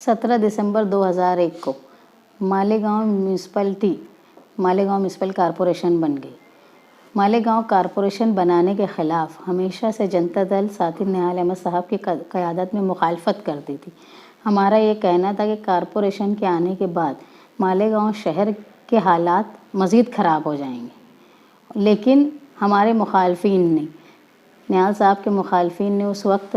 17 दिसंबर 2001 को Malegaon municipal corporation बन गई। मालेगांव कॉरपोरेशन बनाने के ख़िलाफ़ हमेशा से जनता दल साथी निहाल अहमद साहब की क़यादत में मुखालफत करती थी। हमारा ये कहना था कि कॉरपोरेशन के आने के बाद मालेगांव शहर के हालात मज़ीद ख़राब हो जाएंगे, लेकिन हमारे मुखालफिन ने, निहाल साहब के मुखालफिन ने उस वक्त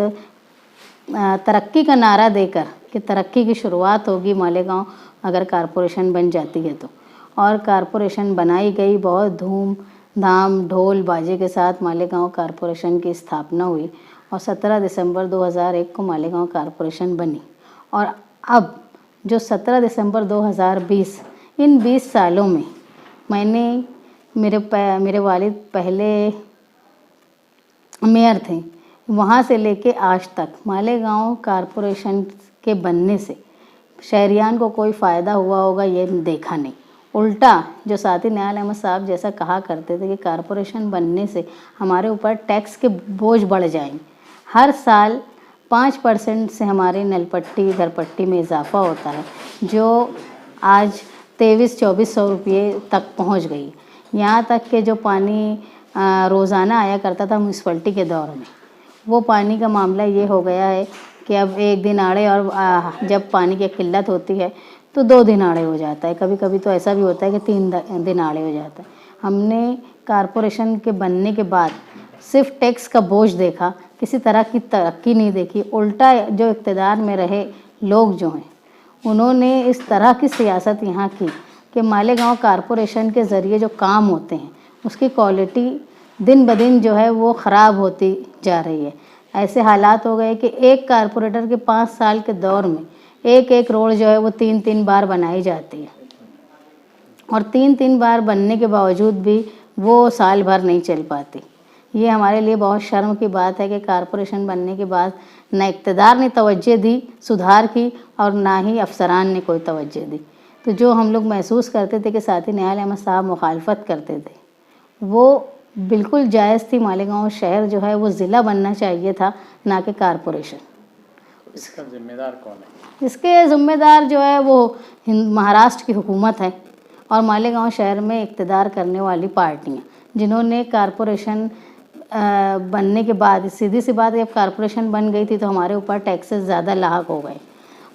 तरक्की का नारा देकर कि तरक्की की शुरुआत होगी मालेगांव अगर कॉरपोरेशन बन जाती है तो, और कॉरपोरेशन बनाई गई। बहुत धूमधाम ढोल बाजे के साथ मालेगांव कॉरपोरेशन की स्थापना हुई और 17 दिसंबर 2001 को मालेगांव कॉरपोरेशन बनी। और अब जो 17 दिसंबर 2020, इन 20 सालों में मैंने, मेरे वालिद पहले मेयर थे, वहाँ से लेके आज तक मालेगांव कॉरपोरेशन के बनने से शहरियान को कोई फ़ायदा हुआ होगा ये देखा नहीं। उल्टा जो साथी निहाल अहमद साहब जैसा कहा करते थे कि कॉरपोरेशन बनने से हमारे ऊपर टैक्स के बोझ बढ़ जाएंगे। हर साल 5% से हमारी नलपट्टी घरपट्टी में इजाफा होता है, जो आज 2300-2400 रुपये तक पहुंच गई। यहाँ तक कि जो पानी रोज़ाना आया करता था म्यूनसिपलिटी के दौर में, वो पानी का मामला ये हो गया है कि अब एक दिन आड़े, और जब पानी की किल्लत होती है तो 2 दिन आड़े हो जाता है। कभी कभी तो ऐसा भी होता है कि 3 दिन आड़े हो जाता है। हमने कॉरपोरेशन के बनने के बाद सिर्फ टैक्स का बोझ देखा, किसी तरह की तरक्की नहीं देखी। उल्टा जो इक़्तिदार में रहे लोग जो हैं, उन्होंने इस तरह की सियासत यहाँ की कि मालेगांव कॉरपोरेशन के ज़रिए जो काम होते हैं उसकी क्वालिटी दिन ब दिन जो है वो ख़राब होती जा रही है। ऐसे हालात हो गए कि एक कारपोरेटर के 5 साल के दौर में एक रोड जो है वो 3 बार बनाई जाती है, और 3 बार बनने के बावजूद भी वो साल भर नहीं चल पाती। ये हमारे लिए बहुत शर्म की बात है कि कॉरपोरेशन बनने के बाद न इक़्तिदार ने तवज्जो दी सुधार की, और ना ही अफसरान ने कोई तवज्जो दी। तो जो हम लोग महसूस करते थे कि साथी निहाल अहमद साहब मुखालफत करते थे, वो बिल्कुल जायज़ थी। मालेगांव शहर जो है वो ज़िला बनना चाहिए था, ना कि कॉरपोरेशन। इसका जिम्मेदार कौन है? इसके ज़िम्मेदार जो है वो महाराष्ट्र की हुकूमत है और मालेगांव शहर में इक़्तिदार करने वाली पार्टियाँ, जिन्होंने कॉरपोरेशन बनने के बाद, सीधी सी बात, जब कॉरपोरेशन बन गई थी तो हमारे ऊपर टैक्सेस ज़्यादा लाहक हो गए।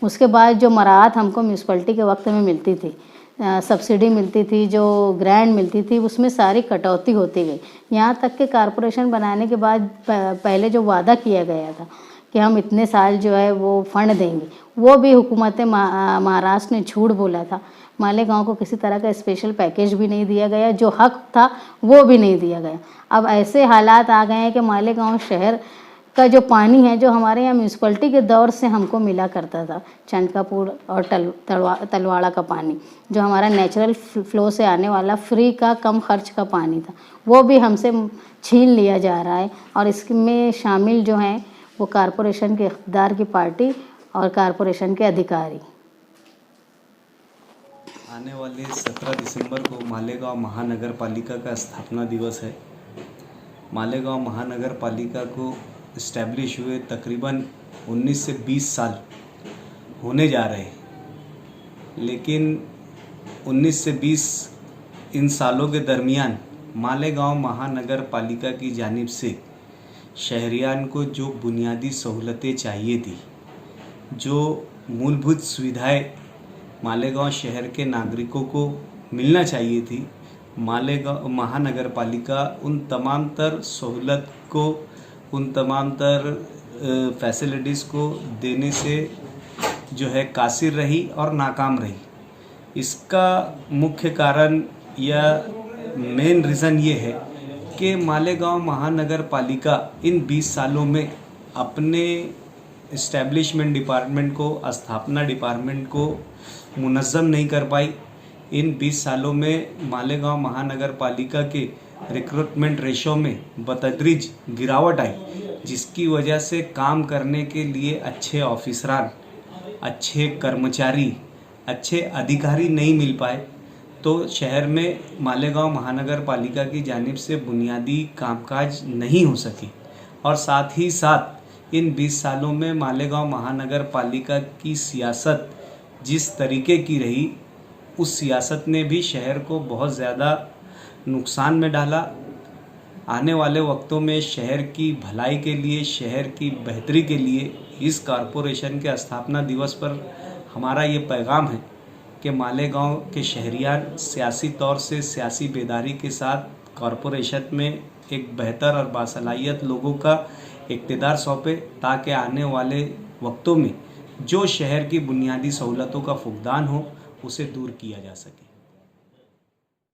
उसके बाद जो मराहत हमको म्यूनसिपलिटी के वक्त में मिलती थी, सब्सिडी मिलती थी, जो ग्रांट मिलती थी, उसमें सारी कटौती होती गई। यहाँ तक कि कॉरपोरेशन बनाने के बाद पहले जो वादा किया गया था कि हम इतने साल जो है वो फ़ंड देंगे, वो भी हुकूमत महाराष्ट्र ने झूठ बोला था। मालेगांव को किसी तरह का स्पेशल पैकेज भी नहीं दिया गया, जो हक था वो भी नहीं दिया गया। अब ऐसे हालात आ गए हैं कि मालेगांव शहर का जो पानी है, जो हमारे यहाँ म्यूनसिपलिटी के दौर से हमको मिला करता था, चंदकापुर और तलवाड़ा का पानी, जो हमारा नेचुरल फ्लो से आने वाला फ्री का कम खर्च का पानी था, वो भी हमसे छीन लिया जा रहा है। और इसमें शामिल जो हैं वो कॉरपोरेशन के इक़्तिदार की पार्टी और कॉरपोरेशन के अधिकारी। आने वाले 17 दिसंबर को मालेगांव महानगर पालिका का स्थापना दिवस है। मालेगांव महानगर पालिका को इस्टेब्लिश हुए तकरीबन 19 से 20 साल होने जा रहे हैं, लेकिन 19 से 20 इन सालों के दरमियान मालेगांव महानगर पालिका की जानिब से शहरियान को जो बुनियादी सहूलतें चाहिए थी, जो मूलभूत सुविधाएं मालेगांव शहर के नागरिकों को मिलना चाहिए थी, मालेगांव महानगर पालिका उन तमाम तर सहूलत को, उन तमाम तर फैसिलिटीज़ को देने से जो है कासिर रही और नाकाम रही। इसका मुख्य कारण या मेन रीज़न ये है कि मालेगांव महानगर पालिका इन 20 सालों में अपने इस्टेब्लिशमेंट डिपार्टमेंट को, स्थापना डिपार्टमेंट को मुनज़्ज़म नहीं कर पाई। इन 20 सालों में मालेगांव महानगर पालिका के रिक्रूटमेंट रेशो में बतदरीज गिरावट आई, जिसकी वजह से काम करने के लिए अच्छे ऑफिसरान, अच्छे कर्मचारी, अच्छे अधिकारी नहीं मिल पाए। तो शहर में मालेगांव महानगर पालिका की जानिब से बुनियादी कामकाज नहीं हो सकी, और साथ ही साथ इन 20 सालों में मालेगांव महानगर पालिका की सियासत जिस तरीके की रही, उस सियासत ने भी शहर को बहुत ज़्यादा नुकसान में डाला। आने वाले वक्तों में शहर की भलाई के लिए, शहर की बेहतरी के लिए इस कॉरपोरेशन के स्थापना दिवस पर हमारा ये पैगाम है कि मालेगांव के शहरियान सियासी तौर से सियासी बेदारी के साथ कॉरपोरेशन में एक बेहतर और बासलाहियत लोगों का इक़्तिदार सौंपे, ताकि आने वाले वक्तों में जो शहर की बुनियादी सहूलतों का फुकदान हो उसे दूर किया जा सके।